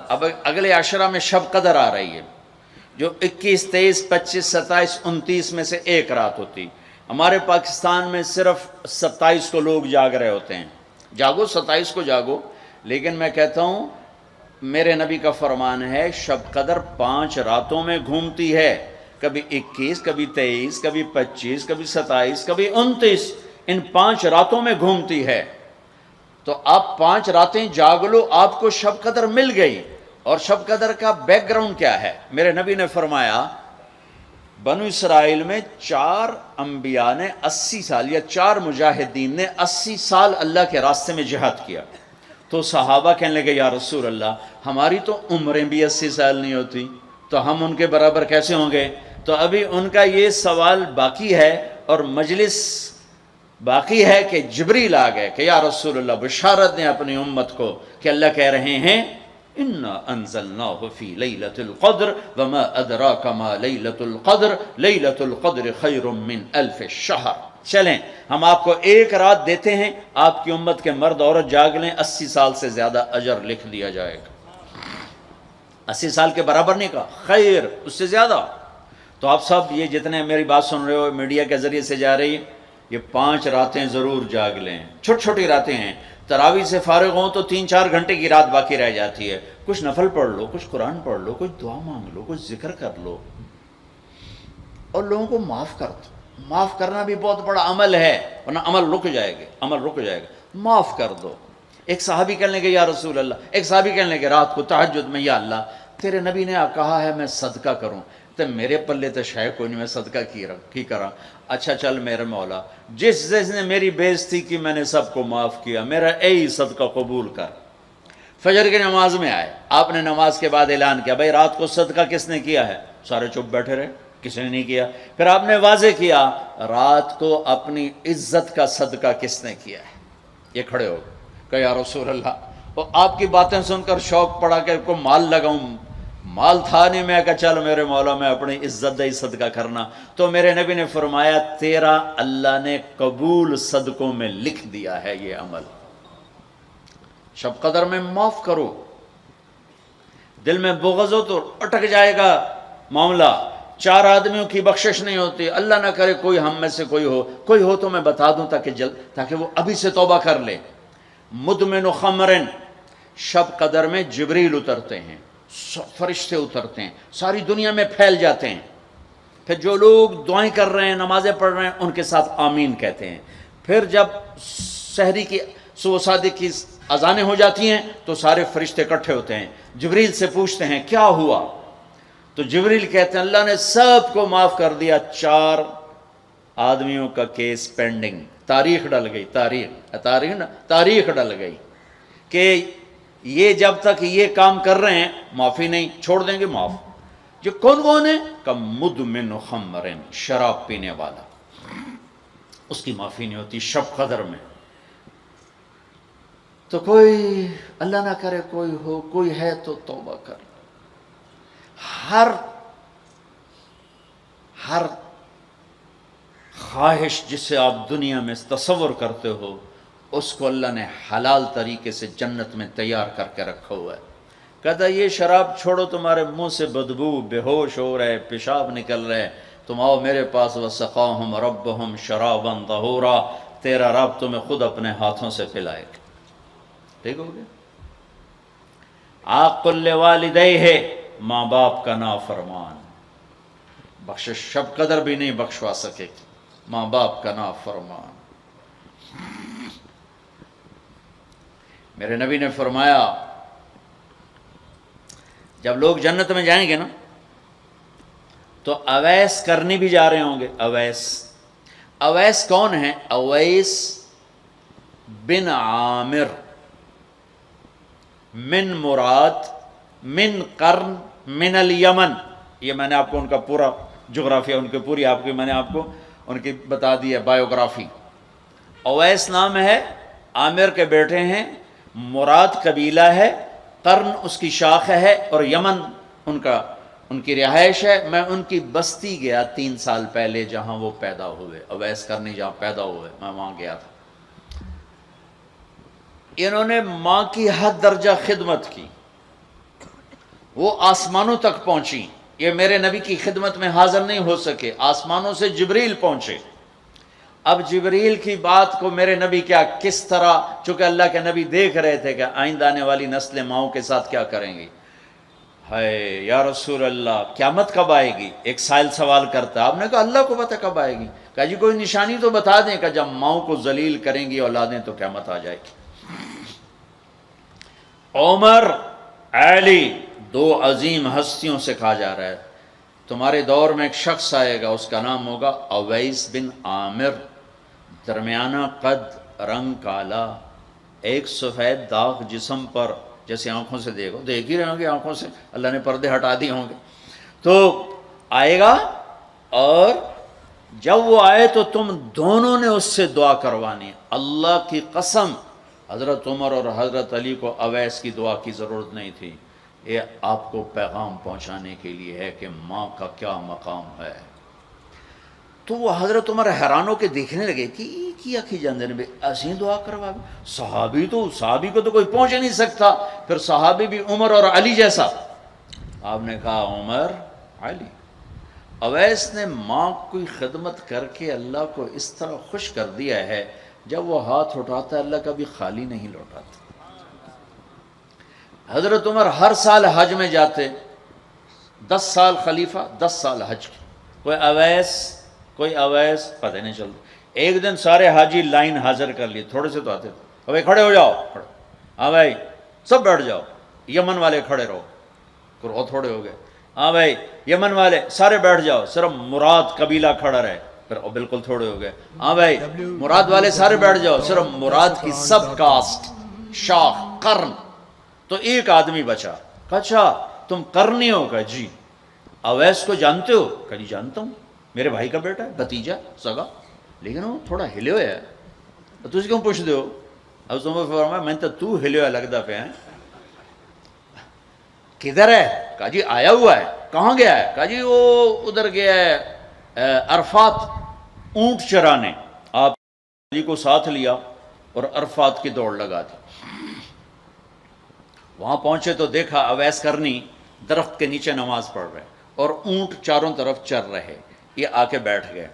اب اگلے عشرہ میں شب قدر آ رہی ہے، جو 21، 23، 25، 27، 29 میں سے ایک رات ہوتی. ہمارے پاکستان میں صرف 27 کو لوگ جاگ رہے ہوتے ہیں. جاگو، 27 کو جاگو، لیکن میں کہتا ہوں میرے نبی کا فرمان ہے شب قدر 5 راتوں میں گھومتی ہے، کبھی 21، کبھی 23، کبھی 25، کبھی 27، کبھی 29، ان 5 راتوں میں گھومتی ہے. تو آپ 5 راتیں جاگ لو، آپ کو شب قدر مل گئی. اور شب قدر کا بیک گراؤنڈ کیا ہے؟ میرے نبی نے فرمایا بنو اسرائیل میں 4 انبیاء نے 80 سال، یا 4 مجاہدین نے 80 سال اللہ کے راستے میں جہاد کیا. تو صحابہ کہنے لگے یا رسول اللہ ہماری تو عمریں بھی 80 سال نہیں ہوتی، تو ہم ان کے برابر کیسے ہوں گے؟ تو ابھی ان کا یہ سوال باقی ہے اور مجلس باقی ہے کہ جبریل آ گئے کہ یا رسول اللہ بشارت دیں اپنی امت کو کہ اللہ کہہ رہے ہیں اِنَّا أَنزَلْنَاهُ فِي لَيْلَةِ الْقَدْرِ وَمَا أَدْرَاكَ مَا لَيْلَةُ الْقَدْرِ لَيْلَةُ الْقَدْرِ خَيْرٌ مِّنْ أَلْفِ الشَّهْرِ. چلیں ہم آپ کو ایک رات دیتے ہیں، آپ کی امت کے مرد عورت جاگ لیں، 80 سال سے زیادہ اجر لکھ دیا جائے گا. 80 سال کے برابر نہیں کہا، خیر اس سے زیادہ. تو آپ سب یہ جتنے میری بات سن رہے ہو میڈیا کے ذریعے سے جا رہی، یہ 5 راتیں ضرور جاگ لیں. چھوٹی چھوٹی راتیں ہیں، تراویح سے فارغ ہوں تو 3-4 گھنٹے کی رات باقی رہ جاتی ہے. کچھ نفل پڑھ لو، کچھ قرآن پڑھ لو، کچھ دعا مانگ لو، کچھ ذکر کر لو، اور لوگوں کو معاف کر دو. معاف کرنا بھی بہت بڑا عمل ہے، ورنہ عمل رک جائے گا، عمل رک جائے گا. معاف کر دو. ایک صحابی کہنے لگے یا رسول اللہ، ایک صحابی کہنے لگے رات کو تہجد میں یا اللہ تیرے نبی نے کہا ہے میں صدقہ کروں، تو میرے پلے تو شاید کوئی نہیں، میں صدقہ کی کرا. اچھا چل میرے مولا، جس نے میری بےعزتی کی میں نے سب کو معاف کیا، میرا اے صدقہ قبول کر. فجر کی نماز میں آئے، آپ نے نماز کے بعد اعلان کیا بھائی رات کو صدقہ کس نے کیا ہے؟ سارے چپ بیٹھے رہے، کسی نے نہیں کیا. پھر آپ نے واضح کیا رات کو اپنی عزت کا صدقہ کس نے کیا ہے؟ یہ کھڑے ہو کہ یا رسول اللہ. اور آپ کی باتیں سن کر شوق پڑا کہ کو مال لگاؤں، مال تھا نہیں. میں کہا چل میرے مولا میں اپنی عزت دے صدقہ کرنا. تو میرے نبی نے فرمایا تیرا اللہ نے قبول صدقوں میں لکھ دیا ہے یہ عمل. شب قدر میں معاف کرو. دل میں بغض ہو تو اٹک جائے گا معاملہ. 4 آدمیوں کی بخشش نہیں ہوتی. اللہ نہ کرے کوئی ہم میں سے کوئی ہو تو میں بتا دوں تاکہ وہ ابھی سے توبہ کر لے. مدمن خمرن، شب قدر میں جبریل اترتے ہیں، فرشتے اترتے ہیں، ساری دنیا میں پھیل جاتے ہیں. پھر جو لوگ دعائیں کر رہے ہیں، نمازیں پڑھ رہے ہیں، ان کے ساتھ آمین کہتے ہیں. پھر جب سحری کی صبح صادق کی اذانیں ہو جاتی ہیں تو سارے فرشتے اکٹھے ہوتے ہیں، جبریل سے پوچھتے ہیں کیا ہوا؟ تو جبریل کہتے ہیں اللہ نے سب کو معاف کر دیا، 4 آدمیوں کا کیس پینڈنگ. تاریخ ڈل گئی، تاریخ ڈل گئی کہ یہ جب تک یہ کام کر رہے ہیں معافی نہیں، چھوڑ دیں گے معاف. جو کون ہے کہ مدمن خمرن، شراب پینے والا، اس کی معافی نہیں ہوتی شب قدر میں. تو کوئی اللہ نہ کرے کوئی ہے تو توبہ کر. ہر خواہش جسے آپ دنیا میں تصور کرتے ہو اس کو اللہ نے حلال طریقے سے جنت میں تیار کر کے رکھا ہوا ہے. کہتا یہ شراب چھوڑو، تمہارے منہ سے بدبو، بے ہوش ہو رہے، پیشاب نکل رہے، تم آؤ میرے پاس. وَسَقَاهُمْ رَبُّهُمْ شَرَابًا طَهُورًا، تیرا رب تمہیں خود اپنے ہاتھوں سے پلائے گا. ٹھیک ہو گیا. عَاقٌ لِوَالِدَيْهِ، ماں باپ کا نافرمان، بخشش شب قدر بھی نہیں بخشوا سکے گی. ماں باپ کا نافرمان. میرے نبی نے فرمایا جب لوگ جنت میں جائیں گے نا تو اویس کرنی بھی جا رہے ہوں گے. اویس کون ہیں؟ اویس بن عامر من مراد من قرن من الیمن. یہ میں نے آپ کو ان کا پورا جغرافیہ، ان کی پوری میں نے آپ کو ان کی بتا دی ہے بایوگرافی. اویس نام ہے، عامر کے بیٹے ہیں، مراد قبیلہ ہے، قرن اس کی شاخ ہے، اور یمن ان کی رہائش ہے. میں ان کی بستی گیا 3 سال پہلے جہاں وہ پیدا ہوئے، اویس کرنی جہاں پیدا ہوئے، میں وہاں گیا تھا. انہوں نے ماں کی حد درجہ خدمت کی. وہ آسمانوں تک پہنچی. یہ میرے نبی کی خدمت میں حاضر نہیں ہو سکے, آسمانوں سے جبریل پہنچے. اب جبریل کی بات کو میرے نبی کیا کس طرح, چونکہ اللہ کے نبی دیکھ رہے تھے کہ آئندہ آنے والی نسلیں ماؤں کے ساتھ کیا کریں گی. ہے یا رسول اللہ قیامت کب آئے گی؟ ایک سائل سوال کرتا. آپ نے کہا اللہ کو پتہ کب آئے گی. کہا جی کوئی نشانی تو بتا دیں کہ جب ماؤں کو ذلیل کریں گی اولادیں تو قیامت آ جائے گی. عمر علی دو عظیم ہستیوں سے کہا جا رہا ہے تمہارے دور میں ایک شخص آئے گا, اس کا نام ہوگا اویس بن عامر, درمیانہ قد, رنگ کالا, ایک سفید داغ جسم پر, جیسے آنکھوں سے دیکھ ہی رہے ہوں گے, آنکھوں سے اللہ نے پردے ہٹا دیے ہوں گے. تو آئے گا, اور جب وہ آئے تو تم دونوں نے اس سے دعا کروانی ہے. اللہ کی قسم حضرت عمر اور حضرت علی کو اویس کی دعا کی ضرورت نہیں تھی. یہ آپ کو پیغام پہنچانے کے لیے ہے کہ ماں کا کیا مقام ہے. تو وہ حضرت عمر حیران ہو کے دیکھنے لگے کہ کیا کی جاندے نے ایسی دعا کروا. صحابی کو تو کوئی پہنچ نہیں سکتا, پھر صحابی بھی عمر اور علی جیسا. آپ نے کہا عمر علی. اویس نے ماں کی خدمت کر کے اللہ کو اس طرح خوش کر دیا ہے, جب وہ ہاتھ اٹھاتا ہے اللہ کبھی خالی نہیں لوٹاتا. حضرت عمر ہر سال حج میں جاتے, 10 سال خلیفہ 10 سال حج کی. کوئی اویس پتہ نہیں چلتا. ایک دن سارے حاجی لائن حاضر کر لیے, تھوڑے سے تو آتے تھے. بھائی کھڑے ہو جاؤ, ہاں بھائی سب بیٹھ جاؤ. یمن والے کھڑے رہو, اور تھوڑے ہو گئے. ہاں بھائی یمن والے سارے بیٹھ جاؤ, صرف مراد قبیلہ کھڑا رہے, پھر بالکل تھوڑے ہو گئے. ہاں بھائی مراد والے سارے بیٹھ جاؤ, صرف مراد کی سب کاسٹ, شاخ, قرن. تو ایک آدمی بچا. اچھا تم قرنی ہو؟ کہا جی. اویس کو جانتے ہو؟ کہا جی جانتا ہوں, میرے بھائی کا بیٹا ہے, بھتیجا سگا, لیکن وہ تھوڑا ہلے ہوئے ہے. تجھے کیوں پوچھ دے ہو؟ اب تم فرمایا میں تو ہلے ہوئے لگتا پہ ہیں. کدھر ہے؟ کہا جی آیا ہوا ہے. کہاں گیا ہے؟ کہا جی وہ ادھر گیا ہے عرفات اونٹ چرانے. آپ علی کو ساتھ لیا اور عرفات کی دوڑ لگا دی. وہاں پہنچے تو دیکھا اویس کرنی درخت کے نیچے نماز پڑھ رہے اور اونٹ چاروں طرف چر رہے. یہ آ کے بیٹھ گئے.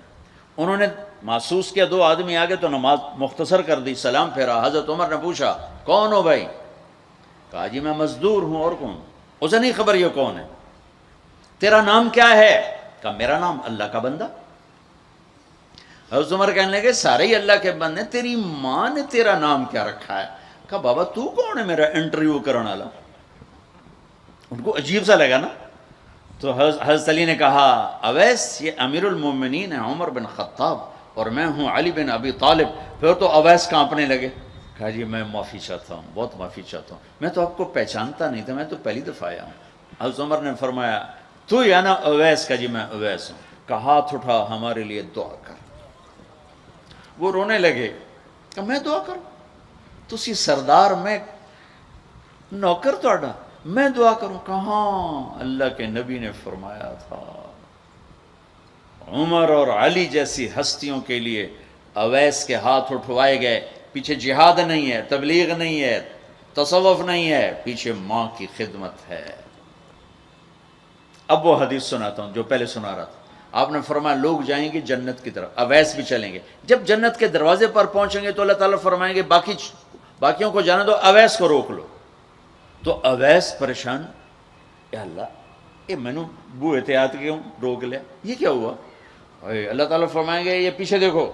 انہوں نے محسوس کیا 2 آدمی آ گئے تو نماز مختصر کر دی, سلام پھیرا. حضرت عمر نے پوچھا کون ہو بھائی؟ کہا جی میں مزدور ہوں. اور کون؟ اسے نہیں خبر یہ کون ہے. تیرا نام کیا ہے؟ کہا میرا نام اللہ کا بندہ. حضرت عمر کہنے لگے سارے ہی اللہ کے بندے, تیری ماں نے تیرا نام کیا رکھا ہے؟ کہا بابا تو کون ہے میرا انٹرویو کرنے والا؟ ان کو عجیب سا لگا نا. تو حضرت علی نے کہا اویس یہ امیر المومنین ہے عمر بن خطاب, اور میں ہوں علی بن ابی طالب. پھر تو اویس کانپنے لگے. کہا جی میں معافی چاہتا ہوں, بہت معافی چاہتا ہوں, میں تو آپ کو پہچانتا نہیں تھا, میں تو پہلی دفعہ آیا ہوں. حضرت عمر نے فرمایا تو یا نا اویس؟ کا جی میں اویس ہوں. کہا ہاتھ اٹھا ہمارے لیے دعا کر. وہ رونے لگے. کہ میں دعا کروں؟ تسی سردار, میں نوکر تہاڈا, میں دعا کروں؟ کہاں اللہ کے نبی نے فرمایا تھا عمر اور علی جیسی ہستیوں کے لیے اویس کے ہاتھ اٹھوائے گئے. پیچھے جہاد نہیں ہے, تبلیغ نہیں ہے, تصوف نہیں ہے, پیچھے ماں کی خدمت ہے. اب وہ حدیث سناتا ہوں جو پہلے سنا رہا تھا. آپ نے فرمایا لوگ جائیں گے جنت کی طرف, اویس بھی چلیں گے. جب جنت کے دروازے پر پہنچیں گے تو اللہ تعالیٰ فرمائیں گے باقیوں کو جانے دو, اویس کو روک لو. تو اویس پریشان, یا اللہ میں نے بو احتیاط کیوں روک لیا, یہ کیا ہوا؟ اللہ تعالیٰ فرمائیں گے یہ پیچھے دیکھو.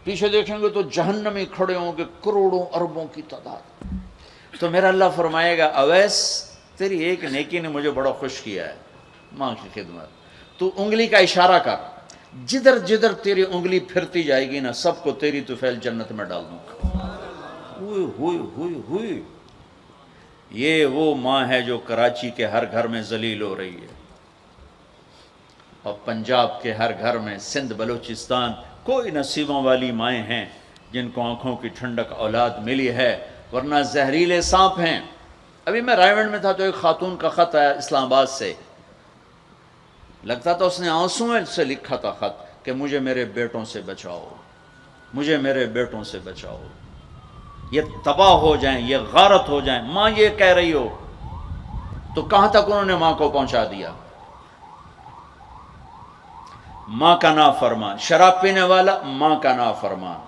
پیچھے دیکھیں گے تو جہنمی کھڑے ہوں گے کروڑوں اربوں کی تعداد. تو میرا اللہ فرمائے گا اویس تیری ایک نیکی نے مجھے بڑا خوش کیا ہے, ماں کی خدمت. تو انگلی کا اشارہ کر, جدھر جدھر تیری انگلی پھرتی جائے گی نا سب کو تیری طفیل جنت میں ڈال دوں گا. ہوئی یہ وہ ماں ہے جو کراچی کے ہر گھر میں ذلیل ہو رہی ہے, اور پنجاب کے ہر گھر میں, سندھ بلوچستان کوئی نصیبوں والی مائیں ہیں جن کو آنکھوں کی ٹھنڈک اولاد ملی ہے, ورنہ زہریلے سانپ ہیں. ابھی میں رائے گنج میں تھا تو ایک خاتون کا خط آیا اسلام آباد سے, لگتا تھا اس نے آنسوں سے لکھا تھا خط کہ مجھے میرے بیٹوں سے بچاؤ, مجھے میرے بیٹوں سے بچاؤ, یہ تباہ ہو جائیں, یہ غارت ہو جائیں. ماں یہ کہہ رہی ہو, تو کہاں تک انہوں نے ماں کو پہنچا دیا؟ ماں کا نافرمان، شراب پینے والا ماں کا نافرمان.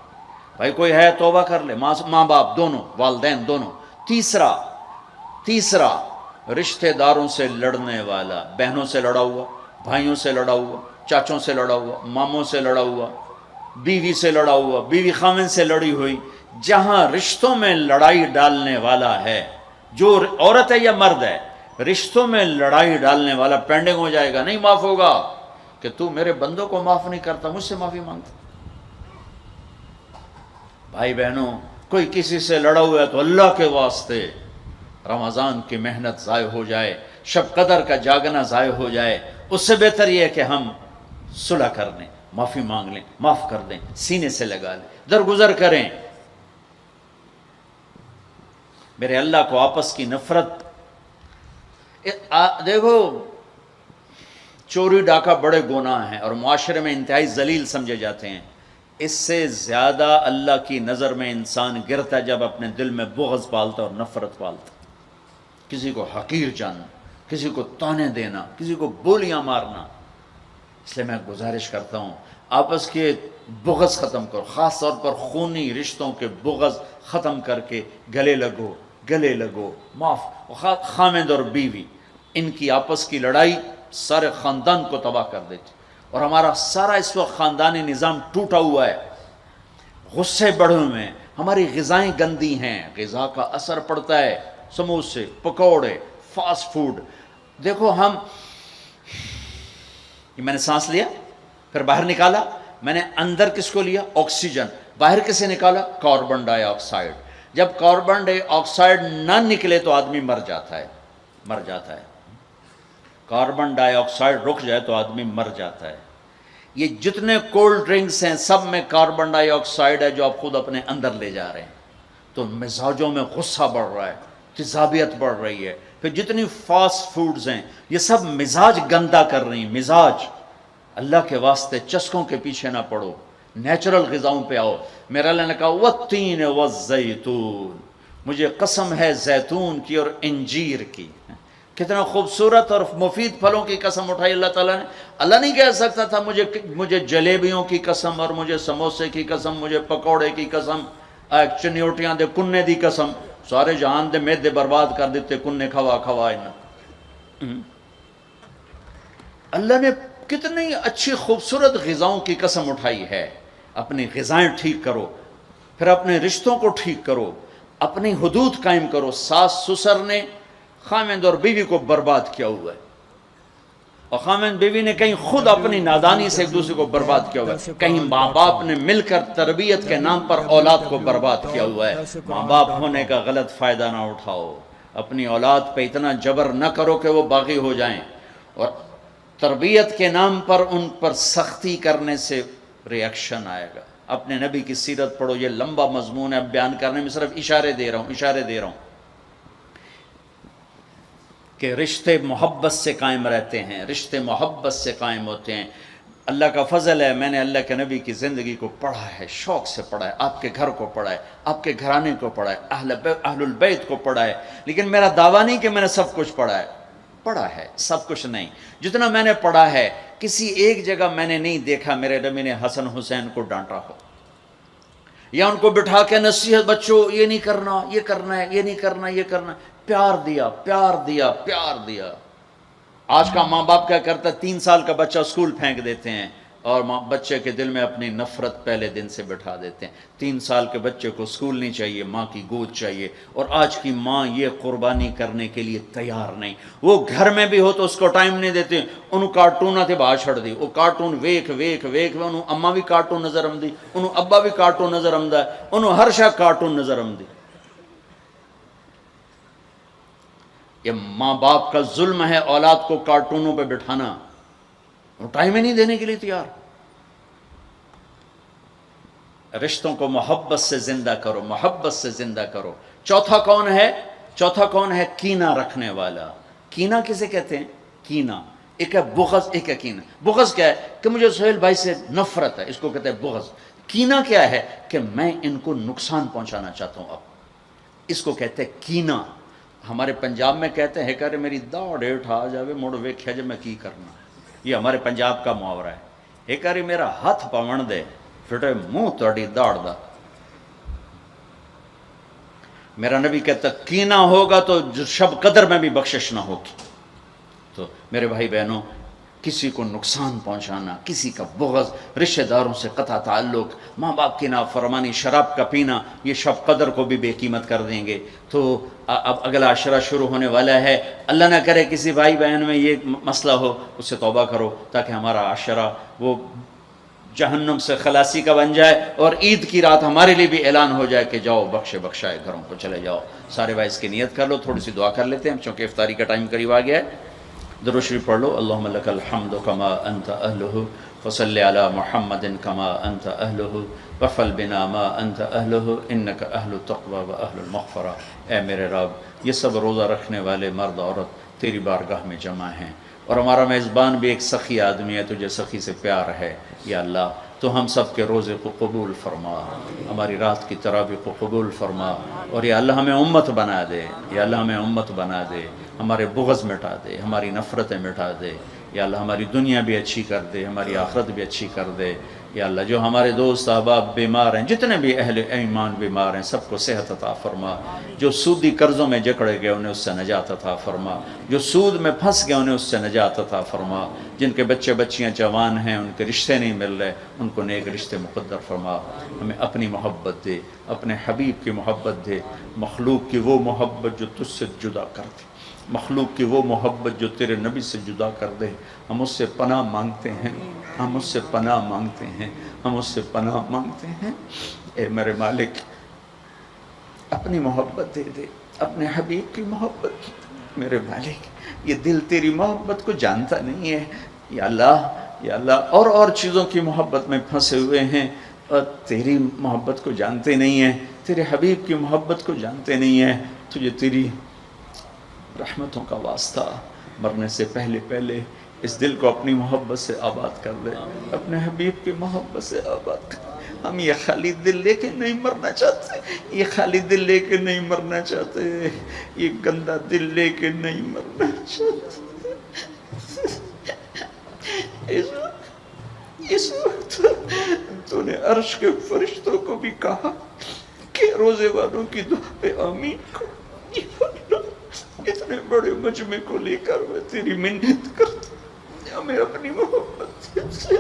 بھائی کوئی ہے توبہ کر لے، ماں باپ دونوں، والدین دونوں. تیسرا رشتہ داروں سے لڑنے والا، بہنوں سے لڑا ہوا، بھائیوں سے لڑا ہوا، چاچوں سے لڑا ہوا، ماموں سے لڑا ہوا، بیوی سے لڑا ہوا، بیوی خامن سے لڑی ہوئی. جہاں رشتوں میں لڑائی ڈالنے والا ہے، جو عورت ہے یا مرد ہے، رشتوں میں لڑائی ڈالنے والا پینڈنگ ہو جائے گا، نہیں معاف ہوگا کہ تو میرے بندوں کو معاف نہیں کرتا، مجھ سے معافی مانگتا. بھائی بہنوں، کوئی کسی سے لڑا ہوا ہے تو اللہ کے واسطے رمضان کی محنت ضائع ہو جائے، شب قدر کا جاگنا ضائع ہو جائے، اس سے بہتر یہ ہے کہ ہم صلح کر لیں، معافی مانگ لیں، معاف کر دیں، سینے سے لگا لیں، درگزر کریں. میرے اللہ کو آپس کی نفرت، دیکھو چوری ڈاکہ بڑے گناہ ہیں اور معاشرے میں انتہائی ذلیل سمجھے جاتے ہیں. اس سے زیادہ اللہ کی نظر میں انسان گرتا ہے جب اپنے دل میں بغض پالتا اور نفرت پالتا، کسی کو حقیر جاننا، کسی کو تانے دینا، کسی کو بولیاں مارنا. اس لیے میں گزارش کرتا ہوں آپس کے بغض ختم کرو، خاص طور پر خونی رشتوں کے بغض ختم کر کے گلے لگو، معاف. خامد اور بیوی، ان کی آپس کی لڑائی سارے خاندان کو تباہ کر دیتی، اور ہمارا سارا اس وقت خاندانی نظام ٹوٹا ہوا ہے، غصے بڑھے ہوئے ہیں، ہماری غذائیں گندی ہیں، غذا کا اثر پڑتا ہے، سموسے، پکوڑے، فاسٹ فوڈ. دیکھو یہ میں نے سانس لیا، پھر باہر نکالا، میں نے اندر کس کو لیا؟ آکسیجن. باہر کسے نکالا؟ کاربن ڈائی آکسائڈ. جب کاربن ڈائی آکسائڈ نہ نکلے تو آدمی مر جاتا ہے. کاربن ڈائی آکسائڈ رک جائے تو آدمی مر جاتا ہے. یہ جتنے کولڈ ڈرنکس ہیں سب میں کاربن ڈائی آکسائڈ ہے جو آپ خود اپنے اندر لے جا رہے ہیں. تو مزاجوں میں غصہ بڑھ رہا ہے، تیزابیت بڑھ رہی ہے. پھر جتنی فاسٹ فوڈز ہیں یہ سب مزاج گندا کر رہی ہیں. مزاج، اللہ کے واسطے چسکوں کے پیچھے نہ پڑو، نیچرل غذاؤں پہ آؤ. میرا اللہ نے کہا والتین والزیتون، مجھے قسم ہے زیتون کی اور انجیر کی. کتنا خوبصورت اور مفید پھلوں کی قسم اٹھائی اللہ تعالیٰ نے. اللہ نہیں کہہ سکتا تھا مجھے جلیبیوں کی قسم اور مجھے سموسے کی قسم، مجھے پکوڑے کی قسم، چنیوٹیاں دے کنے دی قسم. سارے جہان دے میدے برباد کر دیتے کنے کھوا. اللہ نے کتنی اچھی خوبصورت غذاؤں کی قسم اٹھائی ہے. اپنی غذائیں ٹھیک کرو، پھر اپنے رشتوں کو ٹھیک کرو، اپنی حدود قائم کرو. ساس سسر نے خامند اور بیوی کو برباد کیا ہوا ہے، اور خامند بیوی نے کہیں خود اپنی نادانی سے ایک دوسرے کو برباد کیا ہوا ہے، کہیں ماں باپ نے مل کر تربیت کے نام پر اولاد کو برباد کیا ہوا ہے. ماں باپ ہونے کا غلط فائدہ نہ اٹھاؤ، اپنی اولاد پہ اتنا جبر نہ کرو کہ وہ باغی ہو جائیں، اور تربیت کے نام پر ان پر سختی کرنے سے ریاکشن آئے گا. اپنے نبی کی سیرت پڑھو، یہ لمبا مضمون ہے، اب بیان کرنے میں صرف اشارے دے رہا ہوں کہ رشتے محبت سے قائم رہتے ہیں، رشتے محبت سے قائم ہوتے ہیں. اللہ کا فضل ہے، میں نے اللہ کے نبی کی زندگی کو پڑھا ہے، شوق سے پڑھا ہے، آپ کے گھر کو پڑھا ہے، آپ کے گھرانے کو پڑھا ہے، اہل البیت کو پڑھا ہے. لیکن میرا دعویٰ نہیں کہ میں نے سب کچھ پڑھا ہے، سب کچھ نہیں. جتنا میں نے پڑھا ہے کسی ایک جگہ میں نے نہیں دیکھا میرے نبی نے حسن حسین کو ڈانٹا ہو، یا ان کو بٹھا کے نصیحت، بچوں یہ نہیں کرنا، یہ کرنا ہے، یہ نہیں کرنا، یہ کرنا ہے. پیار دیا. آج کا ماں باپ کیا کرتا ہے، 3 سال کا بچہ اسکول پھینک دیتے ہیں اور بچے کے دل میں اپنی نفرت پہلے دن سے بٹھا دیتے ہیں. 3 سال کے بچے کو اسکول نہیں چاہیے، ماں کی گود چاہیے. اور آج کی ماں یہ قربانی کرنے کے لیے تیار نہیں. وہ گھر میں بھی ہو تو اس کو ٹائم نہیں دیتے. انہوں کارٹون تھے باہر چھڑ دی، وہ کارٹون ویکھ انہوں اماں بھی کارٹون نظر آمدی، انہوں ابا بھی کارٹون نظر آمدہ ہے، انہوں ہر شاہ کارٹون نظر آمدی. یہ ماں باپ کا ظلم ہے اولاد کو کارٹونوں پہ بٹھانا، وہ ٹائم ہی نہیں دینے کے لیے تیار. رشتوں کو محبت سے زندہ کرو. چوتھا کون ہے؟ کینہ رکھنے والا. کینہ کسے کہتے ہیں؟ کینہ ایک ہے بغض، ایک ہے کینہ. بغض کیا ہے کہ مجھے سہیل بھائی سے نفرت ہے، اس کو کہتے ہیں بغض. کینہ کیا ہے کہ میں ان کو نقصان پہنچانا چاہتا ہوں، اب اس کو کہتے ہیں کینہ. ہمارے پنجاب میں کہتے ہیں کہ میری داڑ ہیٹھ آ جاوے مڑ ویکھیا جے میں کی کرنا. یہ ہمارے پنجاب کا محاورہ ہے. ایک باری میرا ہاتھ پون دے پھٹے منہ تہاڈی داڑ دا. میرا نبی کہتا کینہ ہوگا تو شب قدر میں بھی بخشش نہ ہوگی. تو میرے بھائی بہنوں، کسی کو نقصان پہنچانا، کسی کا بغض، رشتہ داروں سے قطع تعلق، ماں باپ کی نافرمانی، شراب کا پینا، یہ شب قدر کو بھی بے قیمت کر دیں گے. تو اب اگلا عشرہ شروع ہونے والا ہے. اللہ نہ کرے کسی بھائی بہن میں یہ مسئلہ ہو، اس سے توبہ کرو تاکہ ہمارا عشرہ وہ جہنم سے خلاصی کا بن جائے، اور عید کی رات ہمارے لیے بھی اعلان ہو جائے کہ جاؤ بخشے بخشائے گھروں کو چلے جاؤ. سارے بھائی اس کی نیت کر لو. تھوڑی سی دعا کر لیتے ہیں چونکہ افطاری کا ٹائم قریب آ گیا ہے. درود شریف پڑھ لو. اللہم لک الحمد کما انت اہلہ وصلی علی محمد کما انت اہلہ وفعل بنا ما انت اہلہ انک اہل التقوی و اہل المغفرہ. اے میرے رب، یہ سب روزہ رکھنے والے مرد عورت تیری بارگاہ میں جمع ہیں، اور ہمارا میزبان بھی ایک سخی آدمی ہے، تجھے سخی سے پیار ہے. یا اللہ تو ہم سب کے روزے کو قبول فرما، ہماری رات کی تراویح کو قبول فرما، اور یا اللہ ہمیں امت بنا دے. یا اللہ ہمیں امت بنا دے، ہمارے بغض مٹا دے، ہماری نفرتیں مٹا دے. یا اللہ ہماری دنیا بھی اچھی کر دے، ہماری آخرت بھی اچھی کر دے. یا اللہ جو ہمارے دوست احباب بیمار ہیں، جتنے بھی اہل ایمان بیمار ہیں، سب کو صحت عطا فرما. جو سودی قرضوں میں جکڑے گئے انہیں اس سے نجات عطا فرما. جو سود میں پھنس گئے انہیں اس سے نجات عطا فرما. جن کے بچے بچیاں جوان ہیں، ان کے رشتے نہیں مل رہے، ان کو نیک رشتے مقدر فرما. ہمیں اپنی محبت دے، اپنے حبیب کی محبت دے. مخلوق کی وہ محبت جو تجھ سے جدا کر دے، مخلوق کی وہ محبت جو تیرے نبی سے جدا کر دے. ہم اس سے پناہ مانگتے ہیں، ہم اس سے پناہ مانگتے ہیں، ہم اس سے پناہ مانگتے ہیں. اے میرے مالک، اپنی محبت دے دے، اپنے حبیب کی محبت. میرے مالک، یہ دل تیری محبت کو جانتا نہیں ہے. یا اللہ، یا اللہ، اور چیزوں کی محبت میں پھنسے ہوئے ہیں، اور تیری محبت کو جانتے نہیں ہیں، تیرے حبیب کی محبت کو جانتے نہیں ہیں. تجھے تیری رحمتوں کا واسطہ، مرنے سے پہلے پہلے اس دل کو اپنی محبت سے آباد کر دے، اپنے حبیب کی محبت سے آباد کر. ہم یہ خالی دل لے کے نہیں مرنا چاہتے، یہ خالی دل لے کے نہیں مرنا چاہتے، یہ گندا دل لے کے نہیں مرنا چاہتے. اس وقت تو نے عرش کے فرشتوں کو بھی کہا کہ روزے والوں کی دعا پہ آمین کو. اتنے بڑے مجمع کو لے کر میں تیری منت کرتا ہوں، ہمیں اپنی محبت سے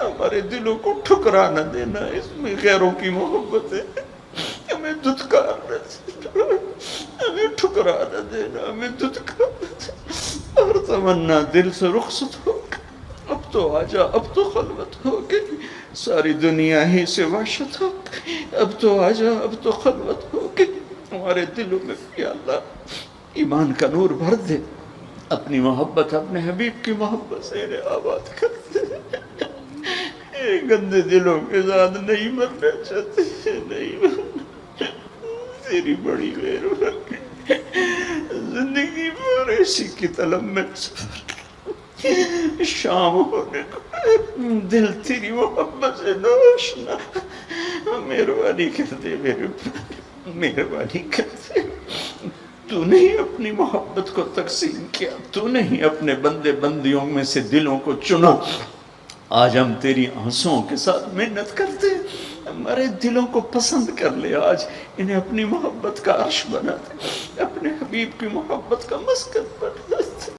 ہمارے دلوں کو ٹھکرا نہ دینا. اس میں غیروں کی محبت ہے، ہمیں دھتکار نہ دینا، ہمیں ٹھکرا نہ دینا، ہمیں دھتکار نہ دینا. اور تمنا دل سے رخصت ہو گئی. اب تو آجا، اب تو خلوت ہو گئی، ساری دنیا ہی سے وحشت ہو گئی. اب تو آجا، اب تو خلوت ہو گئی. ہمارے دلوں میں یا اللہ ایمان کا نور بھر دے، اپنی محبت اپنے حبیب کی محبت سے انہیں آباد کر دے. گندے دلوں کے ساتھ نہیں مرنا چاہتے، نہیں مرنا. تیری بڑی مہربانی، زندگی بھر ایسی کی طلب میں شام ہونے کو دل تیری محبت سے نوشنا. مہربانی کر دے، مہربانی کر دے. تو نہیں اپنی محبت کو تقسیم کیا، تو نہیں اپنے بندے بندیوں میں سے دلوں کو چنا. آج ہم تیری آنسوؤں کے ساتھ محنت کرتے ہیں، ہمارے دلوں کو پسند کر لے. آج انہیں اپنی محبت کا عرش بنا دے، اپنے حبیب کی محبت کا مسکن بنا.